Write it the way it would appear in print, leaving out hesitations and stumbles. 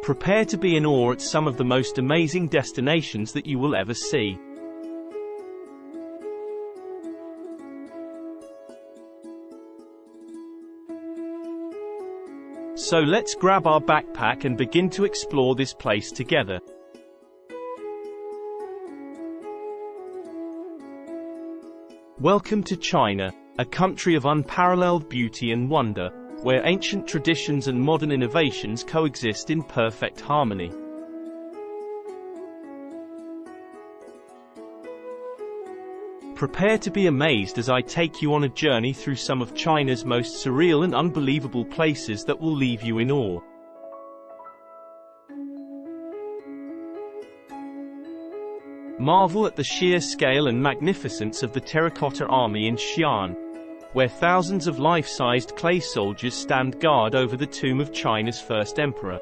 Prepare to be in awe at some of the most amazing destinations that you will ever see. So let's grab our backpack and begin to explore this place together. Welcome to China, a country of unparalleled beauty and wonder, where ancient traditions and modern innovations coexist in perfect harmony. Prepare to be amazed as I take you on a journey through some of China's most surreal and unbelievable places that will leave you in awe. Marvel at the sheer scale and magnificence of the terracotta army in Xi'an, where thousands of life-sized clay soldiers stand guard over the tomb of China's first emperor.